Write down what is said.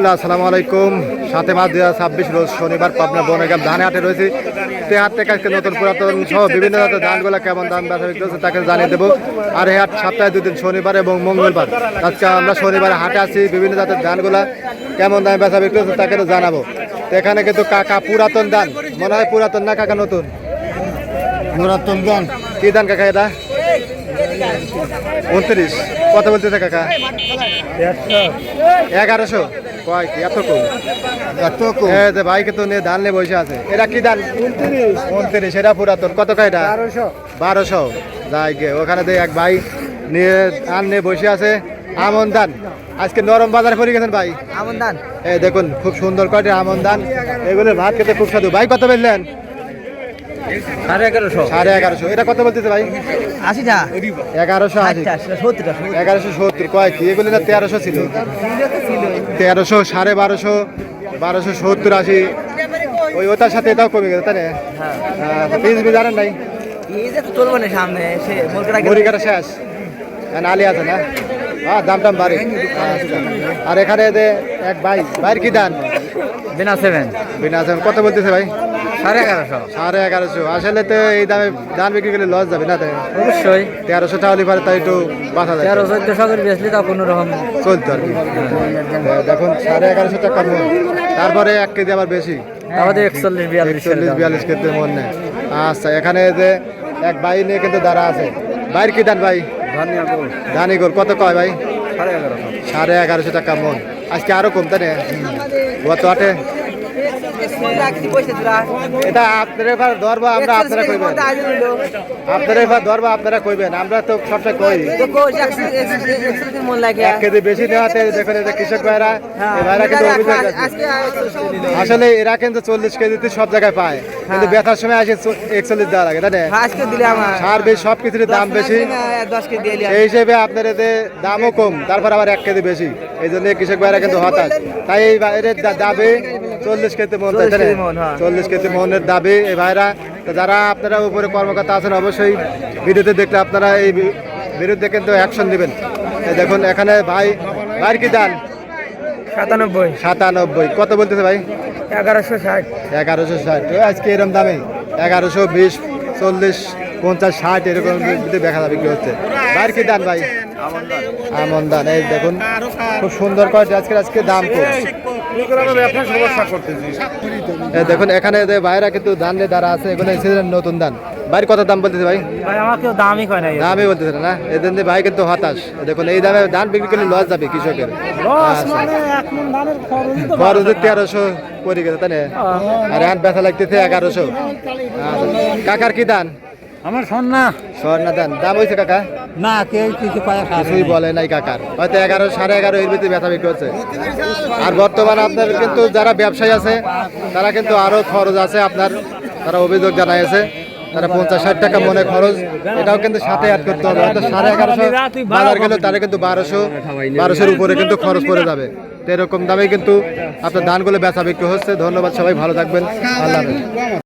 আসসালামু আলাইকুম। 7 মার্চ 2026 রোজ শনিবার পাবনা বনগ্রাম ধানে হাটে রয়েছে। তে হাট থেকে আজকে নতুন পুরাতন সহ বিভিন্ন জাতের ধানগুলো কেমন দাম বেচা বিক্রি হচ্ছে তাকে জানিয়ে দেবো। আর এই হাট সপ্তাহে 2 দিন, শনিবার এবং মঙ্গলবার। আজকে আমরা শনিবার হাটে আছি, বিভিন্ন জাতের ধানগুলা কেমন দামে বেচা বিক্রি হচ্ছে তাকে জানাবো। তো এখানে কিন্তু কাকা পুরাতন ধান, মনে হয় পুরাতন না কাকা নতুন? পুরাতন ধান। কি ধান কাকা এটা? 29। কত বলতেছে কাকা? 1100। কয় কি এত কম? যে ভাই কিন্তু নিয়ে ধান নিয়ে বসে আছে। এটা কি ধান? 29। এটা পুরাতন। কত কয় এটা? 1200। যাই গে ওখানে দিয়ে এক ভাই নিয়ে ধান নিয়ে বসে আছে। আমন ধান আজকে নরম বাজারে পড়ে গেছেন ভাই। আমন ধান এই দেখুন খুব সুন্দর কয়টা আমন ধান, এগুলোর ভাত খেতে খুব স্বাদু। ভাই কত বললেন? 1150। এটা কত বলতেছে ভাই? 80টা 1180। 1170। কয় কি এগুলো না 1300 ছিল? 1300, 1250, 1270, 80। ওই ওটার সাথে এটাও কমে গেছে তাই না? পিস বি জানেন নাই? সামনে মুড়ি কাটা শেষ, নালি আছে না? হ্যাঁ, দাম টাম বাড়ে। আর এখানে এক ভাইয়ের কি দান? বিনা 7 কত বলতেছে ভাই? 1150। 1150। আসলে তো এই দামে ধান বিক্রি করলে লস যাবে না? তাই অবশ্যই 1300 টাকা পারে, তাই একটু বাঁচা যায়। 1300-1400 করে বেচলে তা কোনো রকম চলতো আর কি। দেখুন 1150 টাকা মন, তারপরে 1 কেজি আবার বেশি, আমাদের 41-42 কেজি মন নেয়। আচ্ছা, এখানে যে এক ভাই নিয়ে কিন্তু দাঁড়া আছে। ভাইয়ের কি দান ভাই? ধানিগোল। কত কয় ভাই? 1150 টাকা মন। আজকে আরো কম তাই না? গত হাটে এটা আপনারা এবার ধরবো, আমরা আপনারা কইবেন। আপনারা এবার ধরবো, আপনারা কইবেন। আমরা তো সবসময় কই 1 কেজি বেশি নেওয়াতে দেখুন এই যে কৃষক ভাইরা, এই ভাইরা কিন্তু অভিযোগ আছে। আসলে এরা কিন্তু 40 কেজিতে সব জায়গায় পায়, কিন্তু ব্যথার সময় আসে 41 দেওয়া লাগে তাই না? সার বেশি, সব কিছুর দাম বেশি, এই হিসেবে আপনার এতে দামও কম, তারপর আবার 1 কেজি বেশি। এই জন্য কৃষক ভাইরা কিন্তু হতাশ। তাই এই বাইরের দাবি 40 কেজি মন, 40 কেজি মনের দাবি এই ভাইরা। যারা আপনারা উপরে কর্মকর্তা আছেন, অবশ্যই ভিডিওতে দেখলে আপনারা এই বিরুদ্ধে কিন্তু অ্যাকশন দিবেন। দেখুন এখানে ভাইয়ের কি দান? 97। কত বলতেছে ভাই? 1160। 1160। আজকে এরকম দামে 1120, 40, 50, 60 এরকম দেখা যাবে কি হচ্ছে। ভাইয়ের কি দান ভাই? আমন ধান। এই দেখুন খুব সুন্দর করে আজকে দাম কম। দেখুন এখানে ভাইরা কিন্তু ধান নিয়ে দাঁড়া আছে, এগুলো নতুন ধান। ভাই কত দাম বলতেছে ভাই? দামই বলতেছে না, এদের ভাই কিন্তু হতাশ। দেখুন এই দামে ধান বিক্রি করলে লস যাবে কৃষকের। খরচ 1300 পড়ে গেছে তাই না? আর এখন বেচা লাগতেছে 1100। কাকার কি দান? আমার স্বর্ণা দান। দাম হয়েছে কাকা? না, কেউ কিছুই বলে নাই কাকার। হয়তো 11, 11.5 এর ভিতরে ব্যথা বিক্রি হচ্ছে। আর বর্তমানে আপনার কিন্তু যারা ব্যবসায়ী আছে, তারা কিন্তু আরো খরচ আছে আপনার, তারা অভিযোগ জানাইছে। তারা 50-60 টাকা মনে খরচ, এটাও কিন্তু সাথে অ্যাড করতে হবে। হয়তো 1150 বাজার গেলে তারা কিন্তু 1200-1200 উপরে কিন্তু খরচ পড়ে যাবে। তো এরকম দামে কিন্তু আপনার ধানগুলো বেচা বিক্রি হচ্ছে। ধন্যবাদ, সবাই ভালো থাকবেন। আল্লাহ হাফেজ।